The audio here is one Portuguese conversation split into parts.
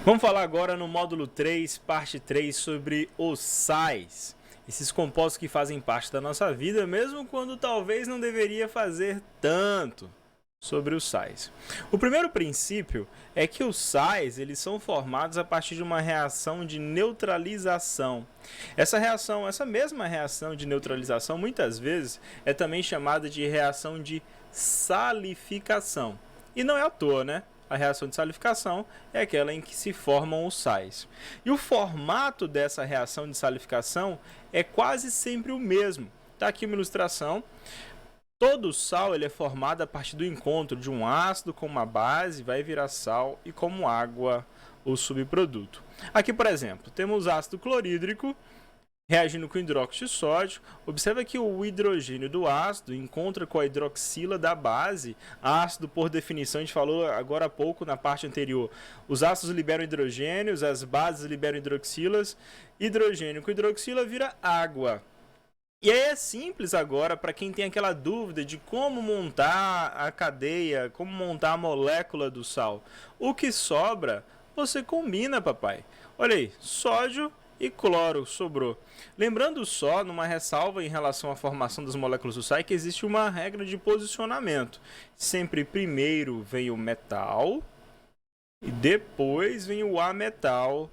Vamos falar agora no módulo 3, parte 3, sobre os sais. Esses compostos que fazem parte da nossa vida, mesmo quando talvez não deveria fazer tanto sobre os sais. O primeiro princípio é que os sais eles são formados a partir de uma reação de neutralização. Essa mesma reação de neutralização, muitas vezes, é também chamada de reação de salificação. E não é à toa, né? A reação de salificação é aquela em que se formam os sais. E o formato dessa reação de salificação é quase sempre o mesmo. Está aqui uma ilustração. Todo sal ele é formado a partir do encontro de um ácido com uma base, vai virar sal, e como água o subproduto. Aqui, por exemplo, temos ácido clorídrico reagindo com hidróxido de sódio. Observa que o hidrogênio do ácido encontra com a hidroxila da base. Ácido, por definição, a gente falou agora há pouco na parte anterior. Os ácidos liberam hidrogênios, as bases liberam hidroxilas. Hidrogênio com hidroxila vira água. E aí é simples agora para quem tem aquela dúvida de como montar a cadeia, como montar a molécula do sal. O que sobra, você combina, papai. Olha aí, sódio e cloro sobrou. Lembrando só, numa ressalva em relação à formação das moléculas do sal, que existe uma regra de posicionamento. Sempre primeiro vem o metal e depois vem o ametal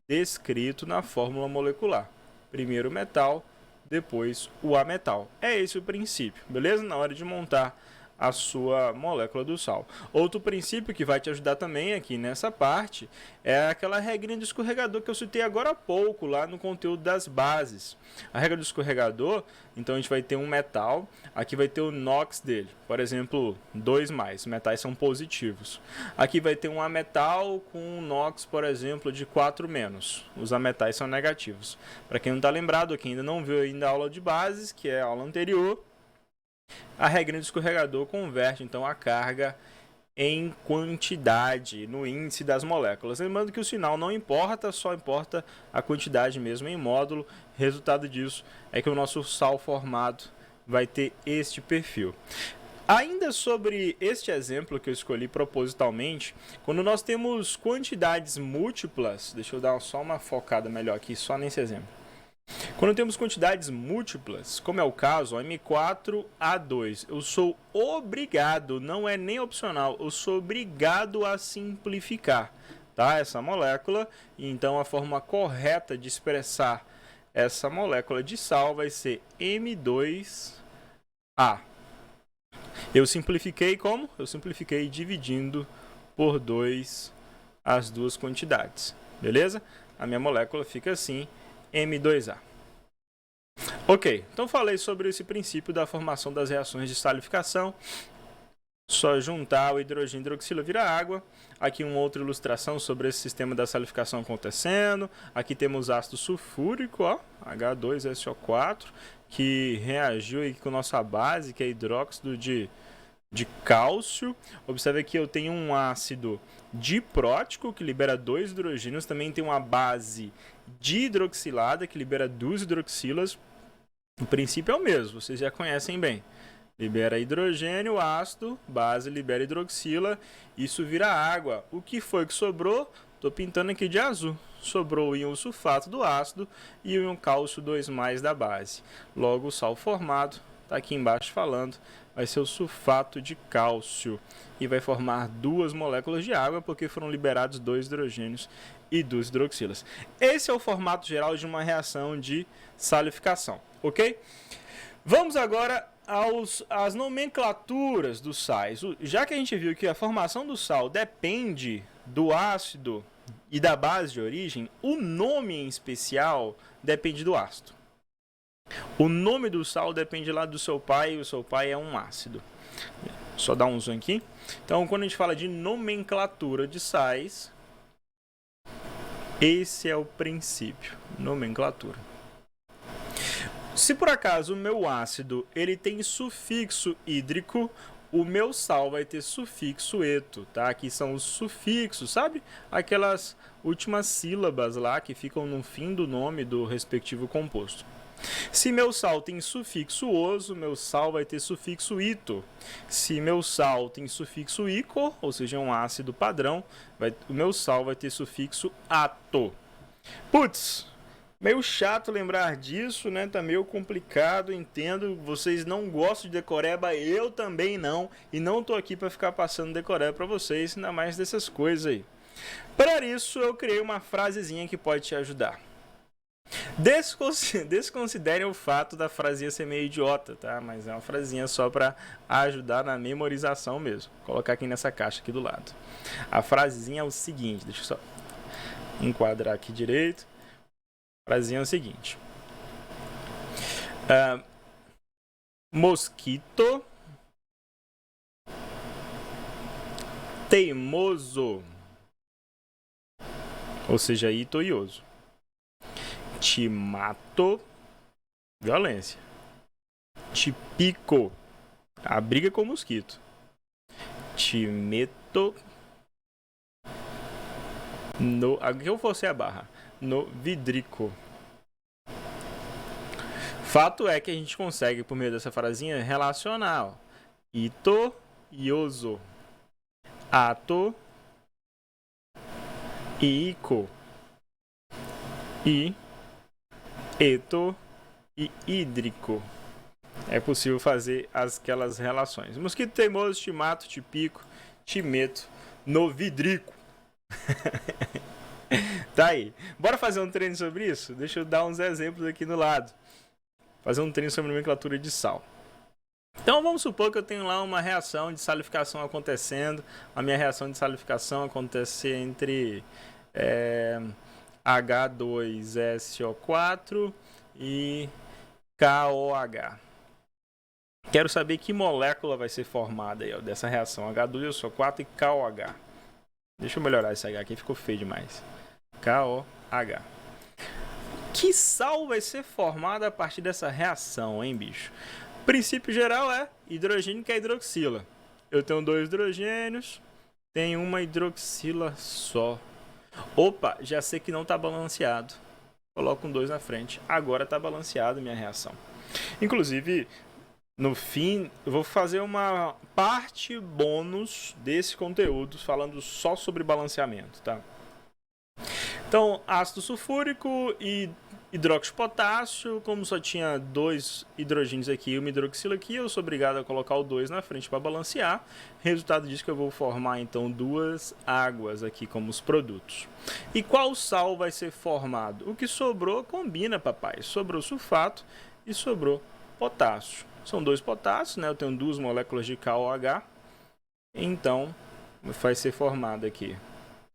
descrito na fórmula molecular. Primeiro o metal, depois o ametal. É esse o princípio, beleza? Na hora de montar a sua molécula do sal. Outro princípio que vai te ajudar também aqui nessa parte é aquela regrinha do escorregador que eu citei agora há pouco lá no conteúdo das bases. A regra do escorregador, então a gente vai ter um metal, aqui vai ter o NOx dele, por exemplo, 2+, os metais são positivos. Aqui vai ter um ametal com um NOx, por exemplo, de 4-, os ametais são negativos. Para quem não está lembrado, quem ainda não viu ainda a aula de bases, que é a aula anterior, a regra do escorregador converte então a carga em quantidade no índice das moléculas. Lembrando que o sinal não importa, só importa a quantidade mesmo em módulo. Resultado disso é que o nosso sal formado vai ter este perfil. Ainda sobre este exemplo que eu escolhi propositalmente, quando nós temos quantidades múltiplas, deixa eu dar só uma focada melhor aqui, só nesse exemplo. Quando temos quantidades múltiplas, como é o caso, M4A2, eu sou obrigado, não é nem opcional, eu sou obrigado a simplificar, tá? Essa molécula. Então a forma correta de expressar essa molécula de sal vai ser M2A. Eu simplifiquei como? Eu simplifiquei dividindo por 2 as duas quantidades, beleza? A minha molécula fica assim, M2A. Ok, então falei sobre esse princípio da formação das reações de salificação. Só juntar o hidrogênio e hidroxila vira água. Aqui uma outra ilustração sobre esse sistema da salificação acontecendo. Aqui temos ácido sulfúrico, ó, H2SO4, que reagiu aí com nossa base, que é hidróxido de cálcio. Observe que eu tenho um ácido diprótico que libera 2 hidrogênios, também tem uma base dihidroxilada que libera 2 hidroxilas. O princípio é o mesmo, vocês já conhecem bem. Libera hidrogênio, ácido, base libera hidroxila, isso vira água. O que foi que sobrou? Estou pintando aqui de azul. Sobrou o íon sulfato do ácido e o íon cálcio 2+ da base. Logo o sal formado, está aqui embaixo falando, vai ser o sulfato de cálcio e vai formar 2 moléculas de água porque foram liberados 2 hidrogênios e 2 hidroxilas. Esse é o formato geral de uma reação de salificação, ok? Vamos agora às nomenclaturas dos sais. Já que a gente viu que a formação do sal depende do ácido e da base de origem, o nome em especial depende do ácido. O nome do sal depende lá do seu pai, e o seu pai é um ácido. Só dar um zoom aqui. Então, quando a gente fala de nomenclatura de sais, esse é o princípio, nomenclatura. Se por acaso o meu ácido ele tem sufixo hídrico, o meu sal vai ter sufixo eto, tá? Aqui são os sufixos, sabe? Aquelas últimas sílabas lá que ficam no fim do nome do respectivo composto. Se meu sal tem sufixo oso, meu sal vai ter sufixo ito. Se meu sal tem sufixo ico, ou seja, um ácido padrão, o meu sal vai ter sufixo ato. Putz, meio chato lembrar disso, né? Tá meio complicado, entendo. Vocês não gostam de decoreba, eu também não. E não tô aqui para ficar passando decoreba para vocês, ainda mais dessas coisas aí. Para isso, eu criei uma frasezinha que pode te ajudar. Desconsiderem o fato da frasinha ser meio idiota, tá? Mas é uma frasinha só para ajudar na memorização mesmo. Vou colocar aqui nessa caixa aqui do lado. A frasezinha é o seguinte, deixa eu só enquadrar aqui direito. A frasezinha é o seguinte. Mosquito teimoso, ou seja, itoioso. Te mato, violência. Te pico, a briga com o mosquito. Te meto no... Aqui eu forcei a barra. No vidrico. Fato é que a gente consegue, por meio dessa frasinha, relacionar. Ó. Itoioso. Ato. Ico. I. Eto e hídrico. É possível fazer aquelas relações. Mosquito teimoso, te mato, te pico, te meto no vidrico. Tá aí. Bora fazer um treino sobre isso? Deixa eu dar uns exemplos aqui no lado. Fazer um treino sobre nomenclatura de sal. Então vamos supor que eu tenho lá uma reação de salificação acontecendo. A minha reação de salificação acontece entre... H2SO4 e KOH. Quero saber que molécula vai ser formada aí, ó, dessa reação H2SO4 e KOH. Deixa eu melhorar esse H aqui, ficou feio demais. KOH. Que sal vai ser formada a partir dessa reação, hein, bicho? O princípio geral é hidrogênio que é hidroxila. Eu tenho 2 hidrogênios, tenho uma hidroxila só. Opa, já sei que não está balanceado. Coloco um 2 na frente. Agora está balanceado minha reação. Inclusive, no fim, eu vou fazer uma parte bônus desse conteúdo falando só sobre balanceamento, tá? Então, ácido sulfúrico e hidróxido de potássio, como só tinha 2 hidrogênios aqui e uma hidroxila aqui, eu sou obrigado a colocar o 2 na frente para balancear. Resultado disso que eu vou formar então 2 águas aqui como os produtos. E qual sal vai ser formado? O que sobrou combina, papai. Sobrou sulfato e sobrou potássio. São 2 potássios, né? Eu tenho 2 moléculas de KOH. Então, vai ser formado aqui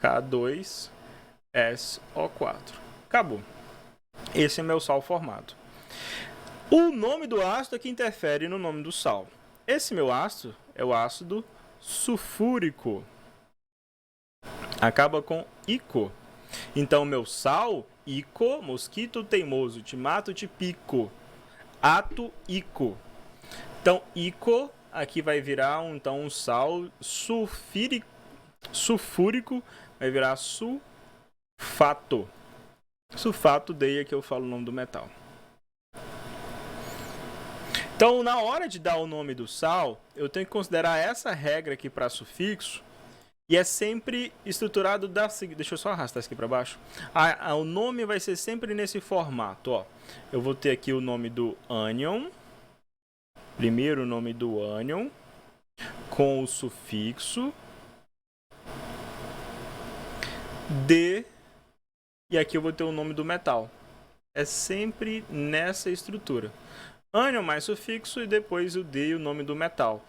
K2SO4. Acabou. Esse é meu sal formado. O nome do ácido é que interfere no nome do sal. Esse meu ácido é o ácido sulfúrico. Acaba com ico. Então, meu sal, ico, mosquito teimoso, te mato, te pico. Ato, ico. Então, ico, aqui vai virar então um sal sulfúrico, vai virar sulfato. Sulfato, daí é que eu falo o nome do metal. Então, na hora de dar o nome do sal, eu tenho que considerar essa regra aqui para sufixo. E é sempre estruturado da seguinte... Deixa eu só arrastar isso aqui para baixo. O nome vai ser sempre nesse formato. Ó. Eu vou ter aqui o nome do ânion. Primeiro o nome do ânion. Com o sufixo. D. E aqui eu vou ter o nome do metal. É sempre nessa estrutura. Ânion mais sufixo e depois o D e o nome do metal.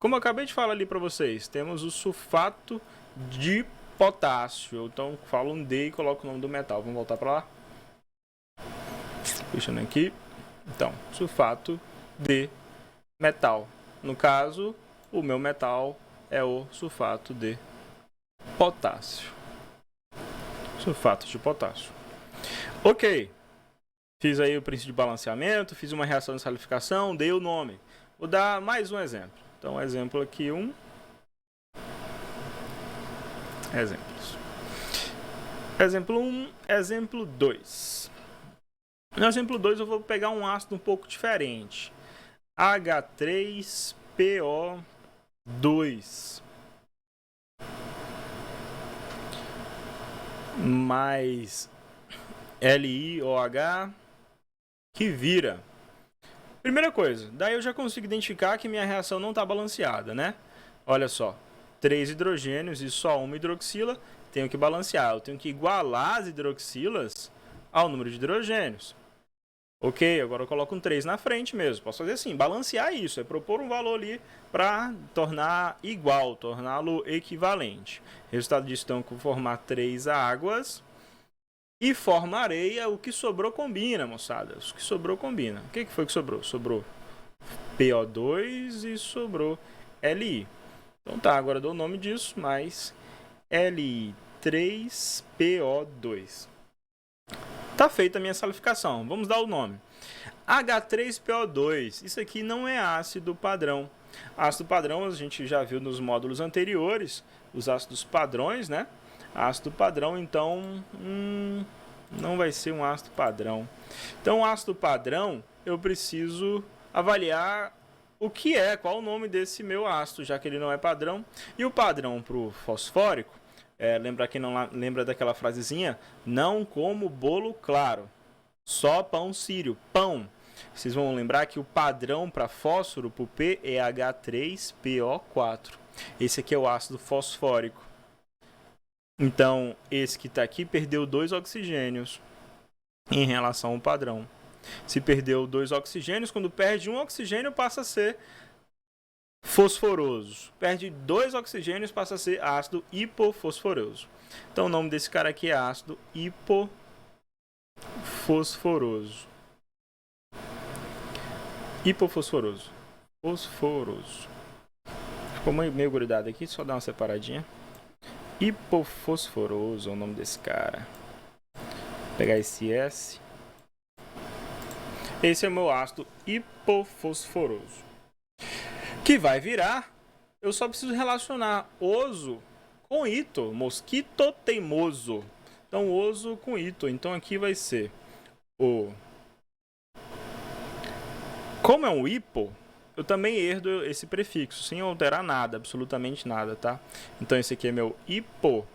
Como eu acabei de falar ali para vocês, temos o sulfato de potássio. Então, falo um D e coloco o nome do metal. Vamos voltar para lá? Fechando aqui. Então, sulfato de metal. No caso, o meu metal é o sulfato de potássio. Sulfato de potássio. Ok. Fiz aí o princípio de balanceamento, fiz uma reação de salificação, dei o nome. Vou dar mais um exemplo. Então, exemplo aqui 1. Exemplos. Exemplo 1, exemplo 2. No exemplo 2 eu vou pegar um ácido um pouco diferente. H3PO2 mais LiOH que vira. Primeira coisa, daí eu já consigo identificar que minha reação não está balanceada, né? Olha só, 3 hidrogênios e só uma hidroxila, tenho que balancear. Eu tenho que igualar as hidroxilas ao número de hidrogênios. Ok, agora eu coloco um 3 na frente mesmo. Posso fazer assim, balancear isso, é propor um valor ali para tornar igual, torná-lo equivalente. Resultado disso, então, que eu vou formar 3 águas e forma areia. O que sobrou combina, moçada. O que sobrou combina. O que foi que sobrou? Sobrou PO2 e sobrou Li. Então tá, agora eu dou o nome disso, mais Li3PO2. Tá feita a minha salificação. Vamos dar o nome. H3PO2. Isso aqui não é ácido padrão. Ácido padrão a gente já viu nos módulos anteriores, os ácidos padrões, né? Ácido padrão, então, não vai ser um ácido padrão. Então, ácido padrão, eu preciso avaliar o que é, qual o nome desse meu ácido, já que ele não é padrão. E o padrão para o fosfórico, lembra quem não lembra daquela frasezinha? Não como bolo claro, só pão sírio, pão. Vocês vão lembrar que o padrão para fósforo, para o P, é H3PO4. Esse aqui é o ácido fosfórico. Então, esse que está aqui perdeu 2 oxigênios em relação ao padrão. Se perdeu 2 oxigênios, quando perde um oxigênio passa a ser fosforoso. Perde 2 oxigênios, passa a ser ácido hipofosforoso. Então, o nome desse cara aqui é ácido hipofosforoso. Hipofosforoso. Fosforoso. Ficou meio grudado aqui, só dar uma separadinha. Hipofosforoso é o nome desse cara. Vou pegar esse S. Esse é o meu ácido hipofosforoso. Que vai virar, eu só preciso relacionar oso com ito. Mosquito teimoso. Então, oso com ito. Então, aqui vai ser o... Como é um hipo, eu também herdo esse prefixo, sem alterar nada, absolutamente nada, tá? Então, esse aqui é meu hipofosfito,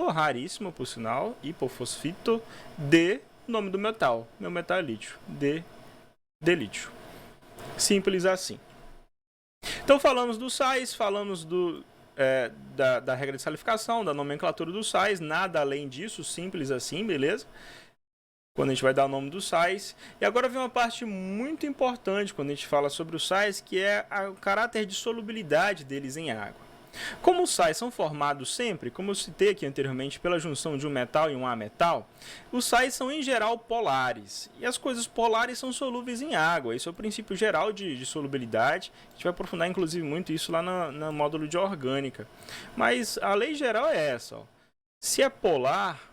raríssimo por sinal, hipofosfito de nome do metal. Meu metal é lítio, de lítio. Simples assim. Então, falamos dos sais, falamos da regra de salificação, da nomenclatura dos sais, nada além disso, simples assim, beleza? Quando a gente vai dar o nome dos sais. E agora vem uma parte muito importante quando a gente fala sobre os sais, que é o caráter de solubilidade deles em água. Como os sais são formados sempre, como eu citei aqui anteriormente, pela junção de um metal e um ametal, os sais são em geral polares. E as coisas polares são solúveis em água. Esse é o princípio geral de solubilidade. A gente vai aprofundar inclusive muito isso lá no módulo de orgânica. Mas a lei geral é essa. Ó. Se é polar,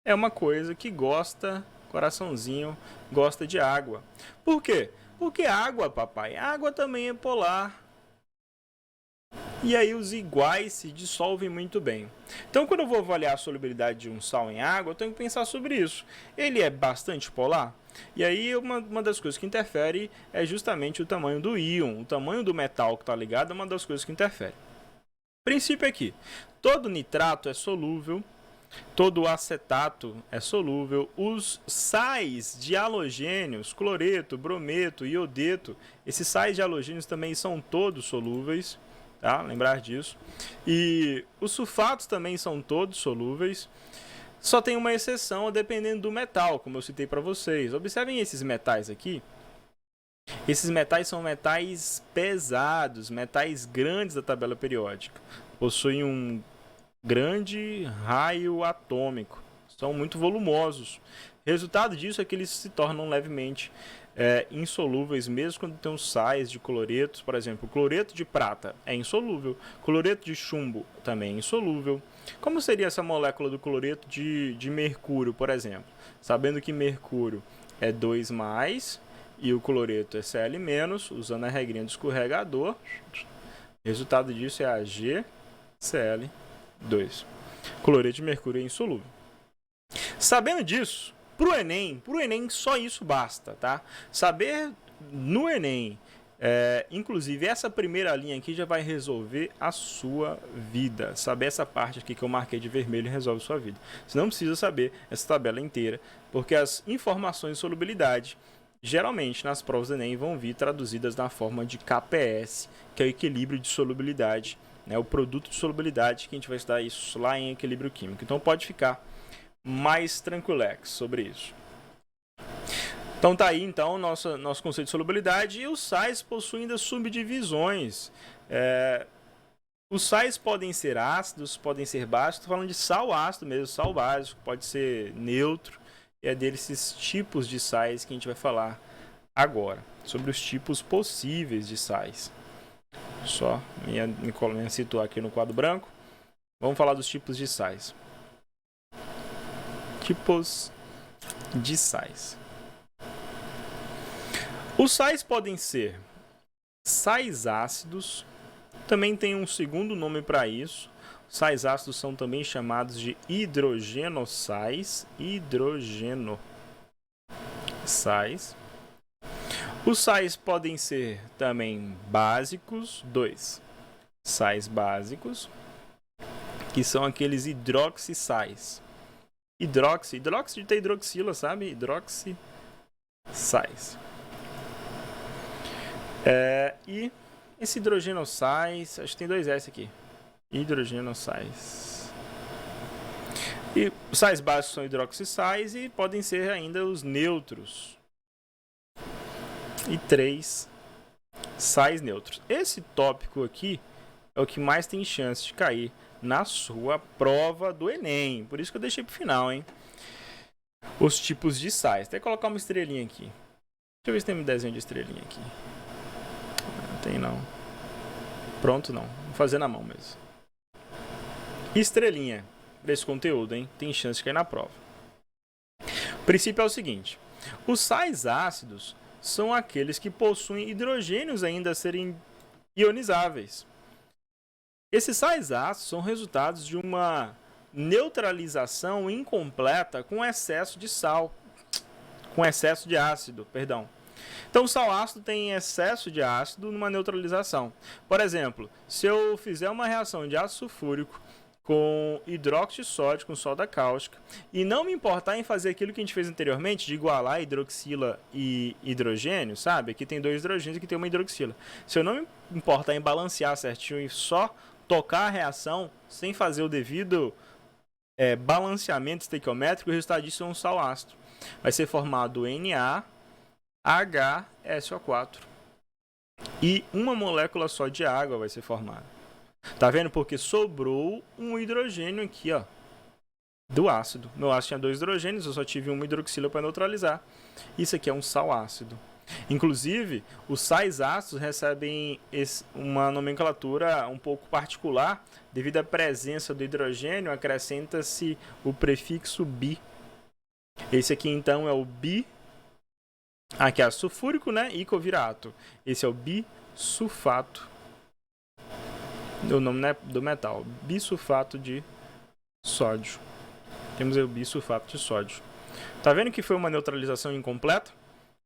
é uma coisa que gosta, coraçãozinho, gosta de água. Por quê? Porque água, papai, água também é polar. E aí os iguais se dissolvem muito bem. Então, quando eu vou avaliar a solubilidade de um sal em água, eu tenho que pensar sobre isso. Ele é bastante polar? E aí uma das coisas que interfere é justamente o tamanho do íon. O tamanho do metal que está ligado é uma das coisas que interfere. Princípio aqui. Todo nitrato é solúvel. Todo acetato é solúvel. Os sais de halogênios, cloreto, brometo, iodeto, esses sais de halogênios também são todos solúveis, tá? Lembrar disso. E os sulfatos também são todos solúveis. Só tem uma exceção, dependendo do metal, como eu citei para vocês. Observem esses metais aqui. Esses metais são metais pesados, metais grandes da tabela periódica. Possuem um grande raio atômico, são muito volumosos. Resultado disso é que eles se tornam levemente insolúveis, mesmo quando tem os sais de cloretos. Por exemplo, o cloreto de prata é insolúvel, cloreto de chumbo também é insolúvel. Como seria essa molécula do cloreto de mercúrio, por exemplo? Sabendo que mercúrio é 2+, e o cloreto é Cl-, usando a regrinha do escorregador, resultado disso é AgCl2. Cloreto de mercúrio é insolúvel. Sabendo disso, para o Enem só isso basta, tá? Saber no Enem, inclusive essa primeira linha aqui já vai resolver a sua vida. Saber essa parte aqui que eu marquei de vermelho resolve a sua vida. Você não precisa saber essa tabela inteira, porque as informações de solubilidade, geralmente nas provas do Enem, vão vir traduzidas na forma de KPS, que é o equilíbrio de solubilidade, né? O produto de solubilidade, que a gente vai estudar isso lá em equilíbrio químico. Então pode ficar mais tranquilex sobre isso. Então tá aí então nosso conceito de solubilidade, e os sais possuem ainda subdivisões. Os sais podem ser ácidos, podem ser básicos. Estou falando de sal ácido mesmo, sal básico, pode ser neutro. E é desses tipos de sais que a gente vai falar agora, sobre os tipos possíveis de sais. Só me situar aqui no quadro branco. Vamos falar dos tipos de sais. Tipos de sais. Os sais podem ser sais ácidos, também tem um segundo nome para isso. Os sais ácidos são também chamados de hidrogenossais. Os sais podem ser também básicos, sais básicos, que são aqueles hidroxissais. Hidroxi de ter hidroxila, sabe? Hidroxissais. E esse hidrogenossais, acho que tem 2 S aqui. Hidrogenossais. E os sais básicos são hidroxissais e podem ser ainda os neutros. E 3 sais neutros. Esse tópico aqui é o que mais tem chance de cair na sua prova do Enem. Por isso que eu deixei pro final, hein? Os tipos de sais. Até colocar uma estrelinha aqui. Deixa eu ver se tem um desenho de estrelinha aqui. Não tem não. Pronto, não. Vou fazer na mão mesmo. Estrelinha desse conteúdo, hein? Tem chance de cair na prova. O princípio é o seguinte. Os sais ácidos são aqueles que possuem hidrogênios ainda a serem ionizáveis. Esses sais ácidos são resultados de uma neutralização incompleta com excesso de ácido, perdão. Então, o sal ácido tem excesso de ácido numa neutralização. Por exemplo, se eu fizer uma reação de ácido sulfúrico com hidróxido de sódio com soda cáustica e não me importar em fazer aquilo que a gente fez anteriormente, de igualar hidroxila e hidrogênio, sabe? Aqui tem 2 hidrogênios e aqui tem uma hidroxila. Se eu não me importar em balancear certinho e só tocar a reação sem fazer o devido balanceamento estequiométrico, o resultado disso é um sal ácido. Vai ser formado NaHSO4 e uma molécula só de água vai ser formada. Tá vendo? Porque sobrou um hidrogênio aqui, ó, do ácido. Meu ácido tinha 2 hidrogênios, eu só tive uma hidroxila para neutralizar. Isso aqui é um sal ácido. Inclusive, os sais ácidos recebem uma nomenclatura um pouco particular. Devido à presença do hidrogênio, acrescenta-se o prefixo bi. Esse aqui, então, é o bi. Aqui é ácido sulfúrico, né? Icovirato. Esse é o bisulfato. O nome do metal. Bisulfato de sódio. Temos aí o bisulfato de sódio. Tá vendo que foi uma neutralização incompleta?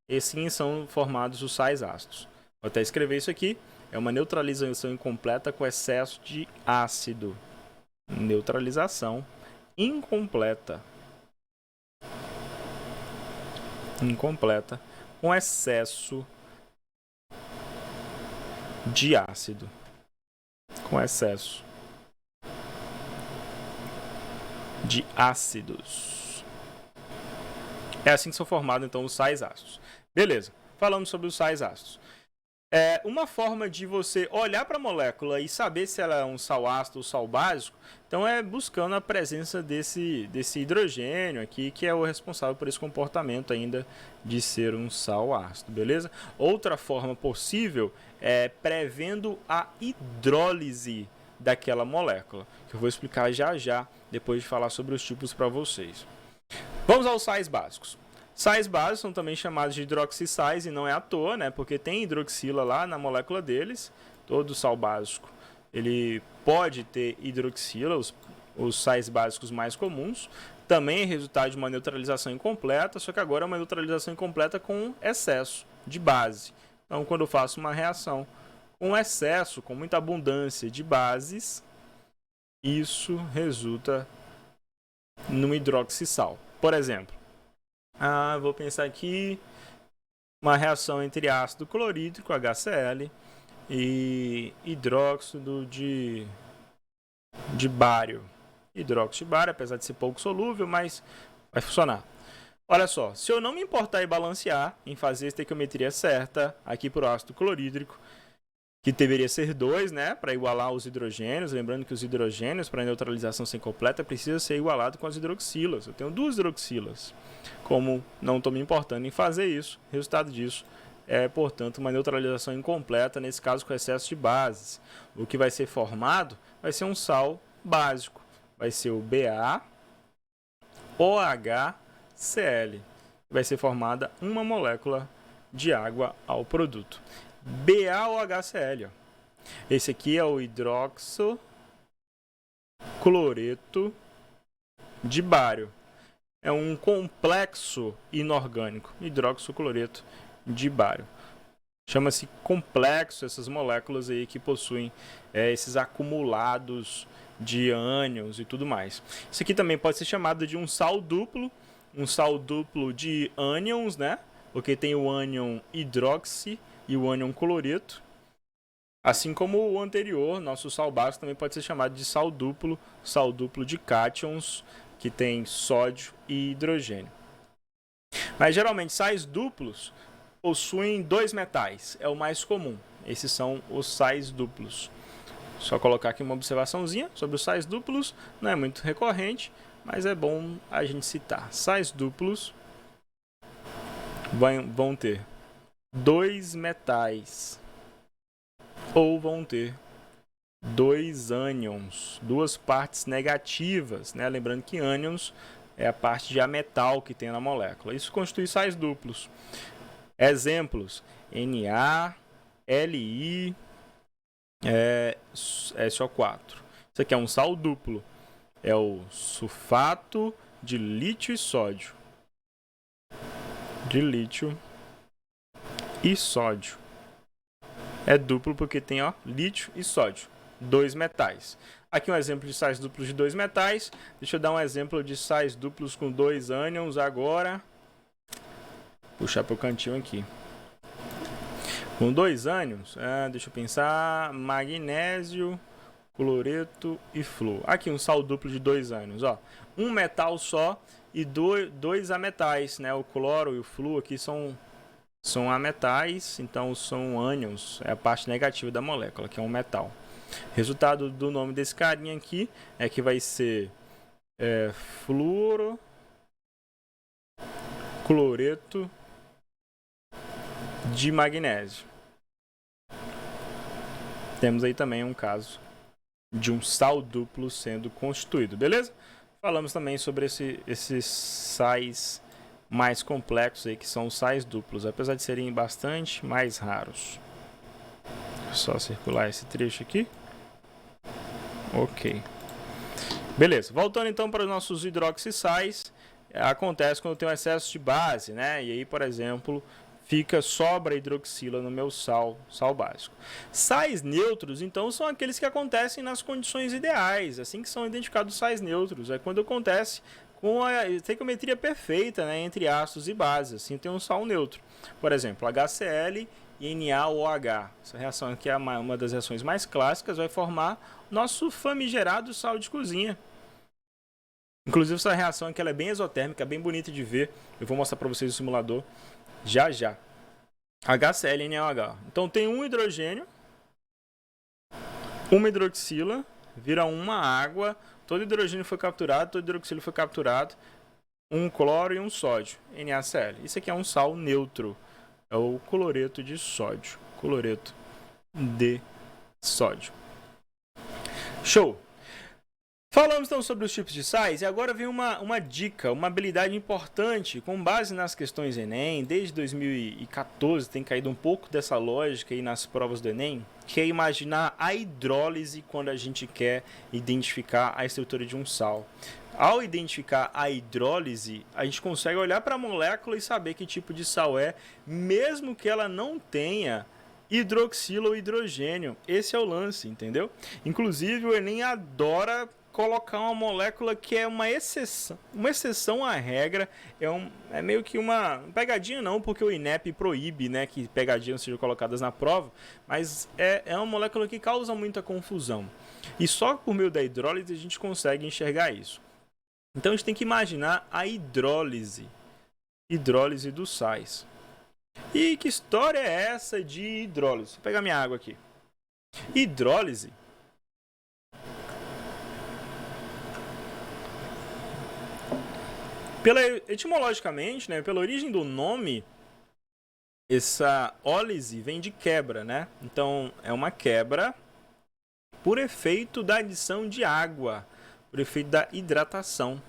E sim são formados os sais ácidos. Vou até escrever isso aqui. É uma neutralização incompleta com excesso de ácido. Neutralização incompleta. Incompleta com excesso de ácido. Com excesso de ácidos. É assim que são formados então os sais ácidos. Beleza, falamos sobre os sais ácidos. Uma forma de você olhar para a molécula e saber se ela é um sal ácido ou sal básico, então é buscando a presença desse hidrogênio aqui, que é o responsável por esse comportamento ainda de ser um sal ácido, beleza? Outra forma possível é prevendo a hidrólise daquela molécula, que eu vou explicar já, depois de falar sobre os tipos para vocês. Vamos aos sais básicos. Sais básicos são também chamados de hidroxissais, e não é à toa, né? Porque tem hidroxila lá na molécula deles. Todo sal básico ele pode ter hidroxila, os sais básicos mais comuns. Também é resultado de uma neutralização incompleta, só que agora é uma neutralização incompleta com excesso de base. Então, quando eu faço uma reação com excesso, com muita abundância de bases, isso resulta no hidroxissal. Por exemplo, vou pensar aqui uma reação entre ácido clorídrico, HCl, e hidróxido de bário. Hidróxido de bário, apesar de ser pouco solúvel, mas vai funcionar. Olha só, se eu não me importar em balancear, em fazer a estequiometria certa, aqui para o ácido clorídrico, que deveria ser 2, né, para igualar os hidrogênios, lembrando que os hidrogênios, para neutralização ser completa, precisa ser igualado com as hidroxilas. Eu tenho 2 hidroxilas. Como não estou me importando em fazer isso, resultado disso é, portanto, uma neutralização incompleta, nesse caso com excesso de bases. O que vai ser formado vai ser um sal básico, vai ser o BaOHCl. Vai ser formada uma molécula de água ao produto. BaOHCl. Esse aqui é o hidroxocloreto de bário. É um complexo inorgânico, hidroxocloreto de bário. Chama-se complexo essas moléculas aí que possuem esses acumulados de ânions e tudo mais. Isso aqui também pode ser chamado de um sal duplo de ânions, né? Porque tem o ânion hidroxi e o ânion cloreto. Assim como o anterior, nosso sal básico também pode ser chamado de sal duplo de cátions, que tem sódio e hidrogênio. Mas geralmente sais duplos possuem 2 metais, é o mais comum. Esses são os sais duplos. Só colocar aqui uma observaçãozinha sobre os sais duplos, não é muito recorrente, mas é bom a gente citar. Sais duplos vão ter 2 metais ou vão ter 2 ânions, 2 partes negativas, né? Lembrando que ânions é a parte de ametal que tem na molécula. Isso constitui sais duplos. Exemplos: Na, Li, SO4. Isso aqui é um sal duplo. É o sulfato de lítio e sódio. De lítio e sódio. É duplo porque tem lítio e sódio. 2 metais. Aqui um exemplo de sais duplos de 2 metais. Deixa eu dar um exemplo de sais duplos com 2 ânions agora. Puxar para o cantinho aqui. Com 2 ânions, deixa eu pensar, magnésio, cloreto e flúor. Aqui um sal duplo de 2 ânions, ó. Um metal só e 2 ametais, né? O cloro e o flúor aqui são ametais, então são ânions, é a parte negativa da molécula, que é um metal. Resultado do nome desse carinha aqui é que vai ser fluoro, cloreto de magnésio. Temos aí também um caso de um sal duplo sendo constituído, beleza? Falamos também sobre esses sais mais complexos aí, que são os sais duplos, apesar de serem bastante mais raros. Só circular esse trecho aqui. Ok. Beleza, voltando então para os nossos hidroxissais, acontece quando eu tenho excesso de base, né? E aí, por exemplo, sobra hidroxila no meu sal básico. Sais neutros, então, são aqueles que acontecem nas condições ideais, assim que são identificados os sais neutros. É quando acontece com a estequiometria perfeita, né, entre ácidos e bases. Assim, tem um sal neutro. Por exemplo, HCl e NaOH. Essa reação aqui é uma das reações mais clássicas, vai formar nosso famigerado sal de cozinha. Inclusive, essa reação aqui ela é bem exotérmica, bem bonita de ver. Eu vou mostrar para vocês o simulador já. HCl e NaOH. Então, tem um hidrogênio, uma hidroxila, vira uma água, todo hidrogênio foi capturado, todo hidroxila foi capturado, um cloro e um sódio, NaCl. Isso aqui é um sal neutro, é o cloreto de sódio, cloreto de sódio. Show! Falamos então sobre os tipos de sais e agora vem uma dica, uma habilidade importante com base nas questões Enem. Desde 2014 tem caído um pouco dessa lógica aí nas provas do Enem, que é imaginar a hidrólise quando a gente quer identificar a estrutura de um sal. Ao identificar a hidrólise, a gente consegue olhar para a molécula e saber que tipo de sal é, mesmo que ela não tenha hidroxilo ou hidrogênio. Esse é o lance, entendeu? Inclusive o Enem adora colocar uma molécula que é uma exceção à regra, é meio que uma pegadinha não, porque o INEP proíbe, né, que pegadinhas sejam colocadas na prova, mas é uma molécula que causa muita confusão. E só por meio da hidrólise a gente consegue enxergar isso. Então a gente tem que imaginar a hidrólise dos sais. E que história é essa de hidrólise? Vou pegar minha água aqui. Hidrólise etimologicamente, né, pela origem do nome, essa ólise vem de quebra, né? Então é uma quebra por efeito da adição de água, por efeito da hidratação.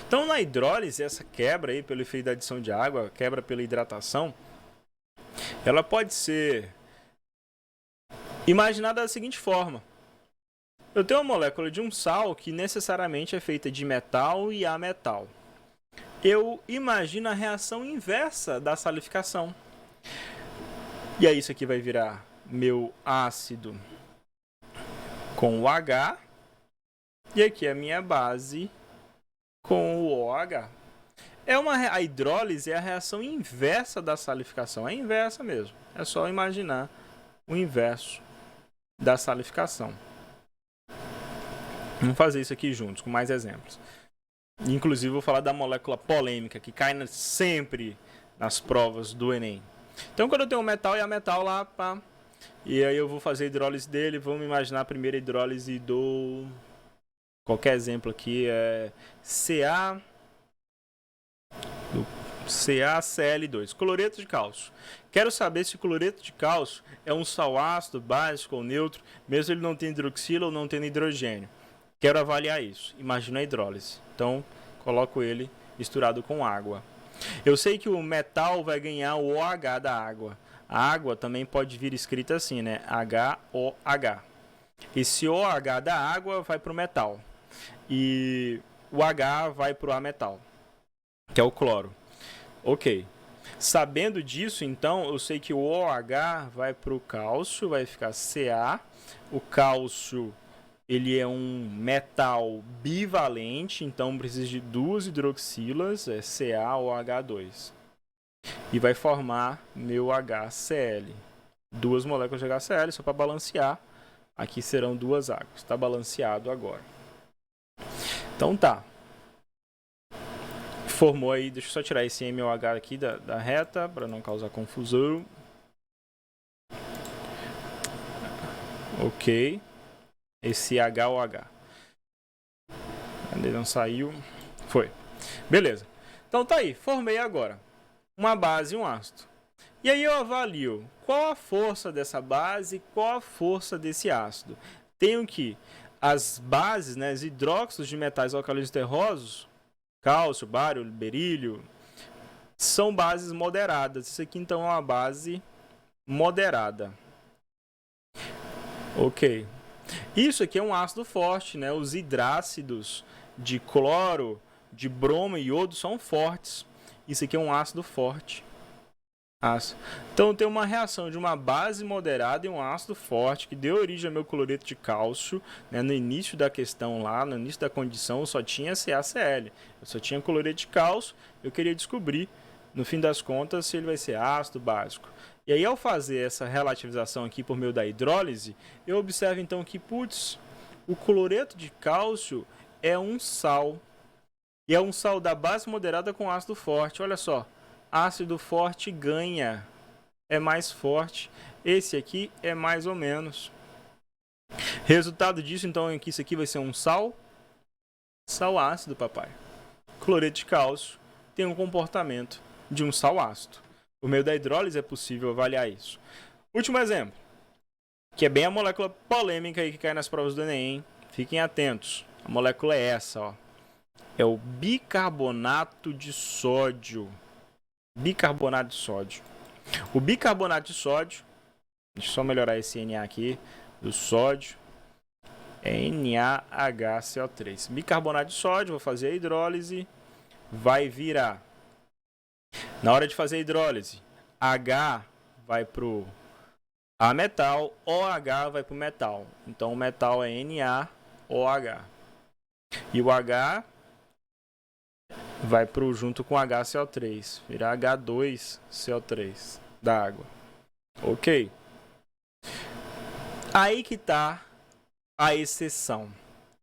Então na hidrólise, essa quebra aí pelo efeito da adição de água, quebra pela hidratação, ela pode ser imaginada da seguinte forma: eu tenho uma molécula de um sal que necessariamente é feita de metal e ametal. Eu imagino a reação inversa da salificação. E aí isso aqui vai virar meu ácido com o H. E aqui a minha base com o OH. A hidrólise é a reação inversa da salificação. É inversa mesmo. É só imaginar o inverso da salificação. Vamos fazer isso aqui juntos, com mais exemplos. Inclusive, vou falar da molécula polêmica, que cai sempre nas provas do Enem. Então, quando eu tenho um metal e ametal lá, pá, e aí eu vou fazer a hidrólise dele, vamos imaginar a primeira hidrólise do... Qualquer exemplo aqui é CaCl2, cloreto de cálcio. Quero saber se o cloreto de cálcio é um sal ácido, básico ou neutro, mesmo ele não tendo hidroxilo ou não tendo hidrogênio. Quero avaliar isso. Imagina a hidrólise. Então, coloco ele misturado com água. Eu sei que o metal vai ganhar o OH da água. A água também pode vir escrita assim, né? HOH. Esse OH da água vai para o metal. E o H vai para o ametal, que é o cloro. Ok. Sabendo disso, então, eu sei que o OH vai para o cálcio, vai ficar Ca. O cálcio... ele é um metal bivalente, então precisa de duas hidroxilas, é CaOH2. E vai formar meu HCl. Duas moléculas de HCl, só para balancear. Aqui serão duas águas. Está balanceado agora. Então tá. Formou aí, deixa eu só tirar esse MOH aqui da reta, para não causar confusão. Ok. Esse HOH. Ele não saiu. Foi. Beleza. Então tá aí. Formei agora uma base e um ácido. E aí eu avalio qual a força dessa base e qual a força desse ácido. Tenho que as bases, né, os hidróxidos de metais alcalinos terrosos, cálcio, bário, berílio, são bases moderadas. Isso aqui então é uma base moderada. Ok. Isso aqui é um ácido forte, né? Os hidrácidos de cloro, de bromo e iodo são fortes. Isso aqui é um ácido forte. Ácido. Então tem uma reação de uma base moderada e um ácido forte que deu origem ao meu cloreto de cálcio, né? No início da questão lá, no início da condição, eu só tinha CaCl. Eu só tinha cloreto de cálcio. Eu queria descobrir, no fim das contas, se ele vai ser ácido básico. E aí, ao fazer essa relativização aqui por meio da hidrólise, eu observo então que, putz, o cloreto de cálcio é um sal. E é um sal da base moderada com ácido forte. Olha só, ácido forte ganha, é mais forte. Esse aqui é mais ou menos. Resultado disso, então, é que isso aqui vai ser um sal ácido, papai. Cloreto de cálcio tem um comportamento de um sal ácido. Por meio da hidrólise é possível avaliar isso. Último exemplo, que é bem a molécula polêmica aí que cai nas provas do Enem. Fiquem atentos. A molécula é essa, ó. É o bicarbonato de sódio. Bicarbonato de sódio. O bicarbonato de sódio, deixa eu só melhorar esse Na aqui, do sódio, é NaHCO3. Bicarbonato de sódio, vou fazer a hidrólise, vai virar. Na hora de fazer a hidrólise, H vai pro A metal, OH vai pro metal. Então o metal é NaOH. E o H vai pro junto com HCO3, virar H2CO3 da água. Ok? Aí que tá a exceção.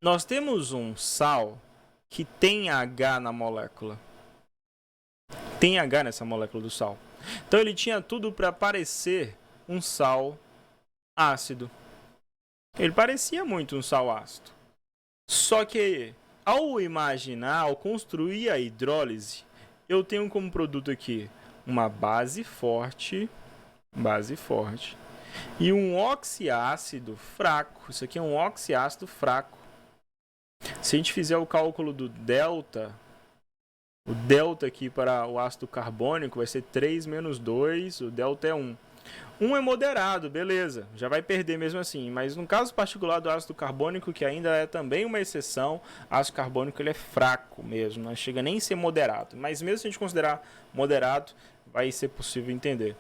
Nós temos um sal que tem H na molécula. Tem H nessa molécula do sal. Então ele tinha tudo para parecer um sal ácido. Ele parecia muito um sal ácido. Só que ao imaginar, ao construir a hidrólise, eu tenho como produto aqui uma base forte e um oxiácido fraco. Isso aqui é um oxiácido fraco. Se a gente fizer o cálculo do delta, o delta aqui para o ácido carbônico vai ser 3 menos 2, o delta é 1. 1 é moderado, beleza, já vai perder mesmo assim, mas no caso particular do ácido carbônico, que ainda é também uma exceção, o ácido carbônico ele é fraco mesmo, não chega nem a ser moderado, mas mesmo se a gente considerar moderado, vai ser possível entender.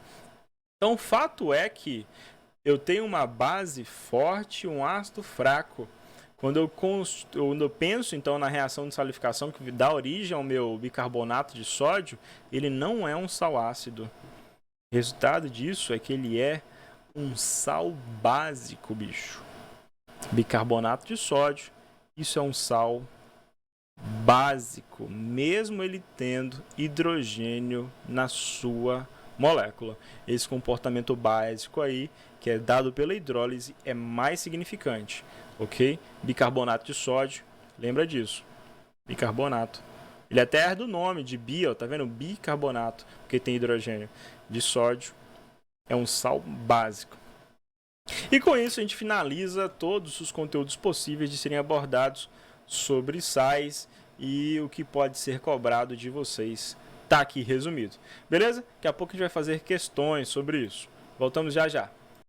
Então o fato é que eu tenho uma base forte e um ácido fraco. Quando eu penso então na reação de salificação que dá origem ao meu bicarbonato de sódio, ele não é um sal ácido. O resultado disso é que ele é um sal básico, bicho. Bicarbonato de sódio, isso é um sal básico, mesmo ele tendo hidrogênio na sua molécula. Esse comportamento básico aí, que é dado pela hidrólise, é mais significante, ok? Bicarbonato de sódio, lembra disso. Bicarbonato. Ele até é do nome de bi, ó, tá vendo? Bicarbonato, porque tem hidrogênio de sódio. É um sal básico. E com isso a gente finaliza todos os conteúdos possíveis de serem abordados sobre sais e o que pode ser cobrado de vocês. Tá aqui resumido. Beleza? Daqui a pouco a gente vai fazer questões sobre isso. Voltamos já já.